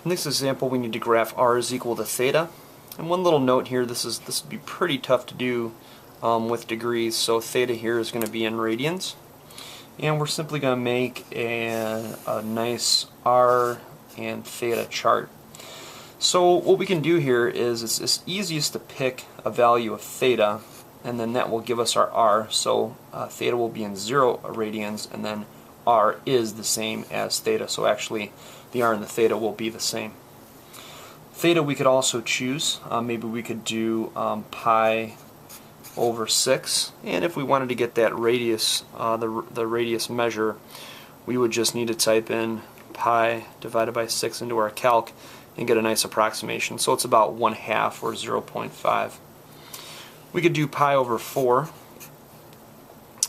In this example, we need to graph r is equal to theta. And one little note here, this would be pretty tough to do with degrees, so theta here is going to be in radians. And we're simply going to make a nice r and theta chart. So what we can do here is it's easiest to pick a value of theta, and then that will give us our r. So theta will be in 0 radians, and then r is the same as theta. So actually the r and the theta will be the same. Theta we could also choose. Maybe we could do pi over 6, and if we wanted to get that radius, the radius measure, we would just need to type in pi divided by 6 into our calc and get a nice approximation. So it's about 1/2 or 0.5. We could do pi over 4,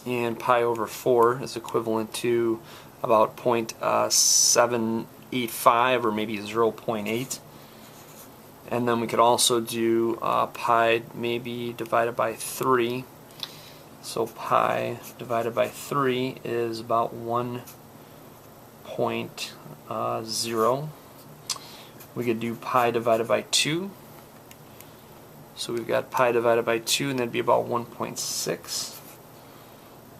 and pi over 4 is equivalent to about 0.785 or maybe 0.8. And then we could also do pi maybe divided by 3. So pi divided by 3 is about 1.0. We could do pi divided by 2. So we've got pi divided by 2, and that'd be about 1.6.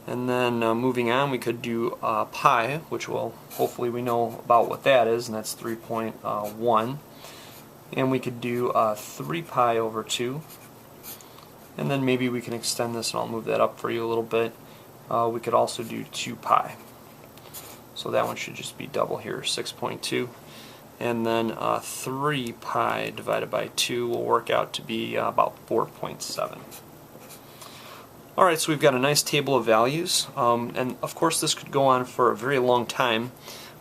And then moving on, we could do pi, which will hopefully we know about what that is, and that's 3.1. And we could do 3 pi over 2. And then maybe we can extend this, and I'll move that up for you a little bit. We could also do 2 pi. So that one should just be double here, 6.2. And then 3 pi divided by 2 will work out to be about 4.7. Alright, so we've got a nice table of values. And of course this could go on for a very long time.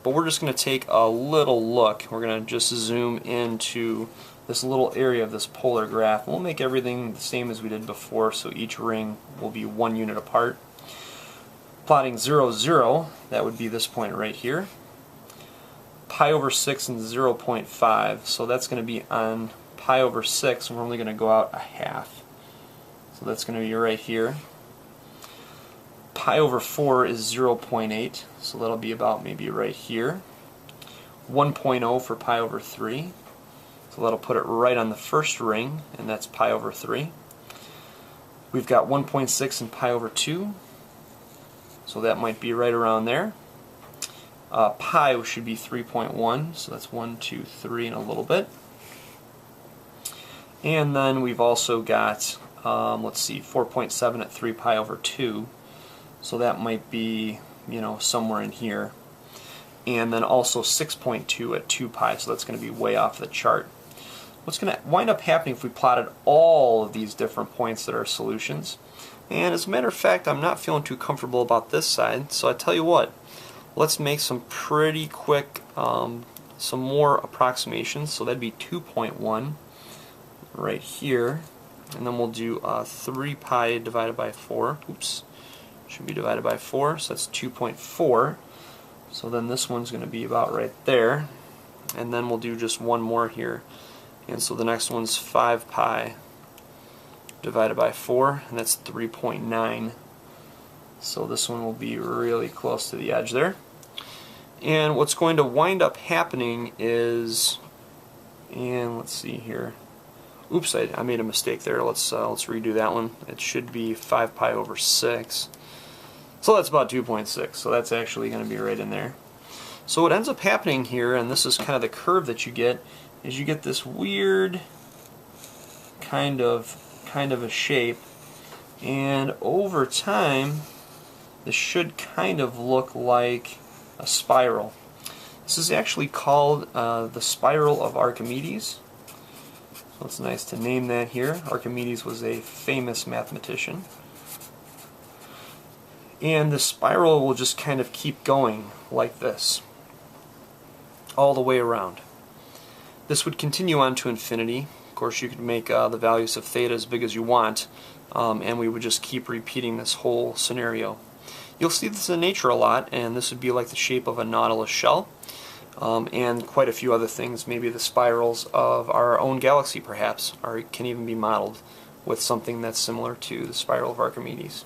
But we're just going to take a little look. We're going to just zoom into this little area of this polar graph. We'll make everything the same as we did before, so each ring will be 1 unit apart. Plotting 0, 0, that would be this point right here. Pi over 6 and 0.5, so that's going to be on pi over 6, and we're only going to go out 1/2. So that's going to be right here. Pi over 4 is 0.8, so that'll be about maybe right here. 1.0 for pi over 3, so that'll put it right on the first ring, and that's pi over 3. We've got 1.6 in pi over 2, so that might be right around there. Pi should be 3.1, so that's 1, 2, 3 and a little bit. And then we've also got, let's see, 4.7 at 3 pi over 2. So that might be, somewhere in here. And then also 6.2 at 2 pi, so that's going to be way off the chart. What's going to wind up happening if we plotted all of these different points that are solutions? And as a matter of fact, I'm not feeling too comfortable about this side, so I tell you what, let's make some pretty quick, some more approximations. So that'd be 2.1 right here. And then we'll do 3 pi divided by 4. Oops. Should be divided by 4, so that's 2.4. So then this one's going to be about right there. And then we'll do just one more here. And so the next one's 5 pi divided by 4, and that's 3.9. So this one will be really close to the edge there. And what's going to wind up happening is, and let's see here. Oops, I made a mistake there. Let's redo that one. It should be 5 pi over 6. So that's about 2.6. So that's actually going to be right in there. So what ends up happening here, and this is kind of the curve that you get, is you get this weird kind of a shape, and over time this should kind of look like a spiral. This is actually called the spiral of Archimedes. So it's nice to name that here. Archimedes was a famous mathematician. And the spiral will just kind of keep going like this, all the way around. This would continue on to infinity. Of course, you could make the values of theta as big as you want, and we would just keep repeating this whole scenario. You'll see this in nature a lot, and this would be like the shape of a nautilus shell, and quite a few other things. Maybe the spirals of our own galaxy, perhaps, or can even be modeled with something that's similar to the spiral of Archimedes.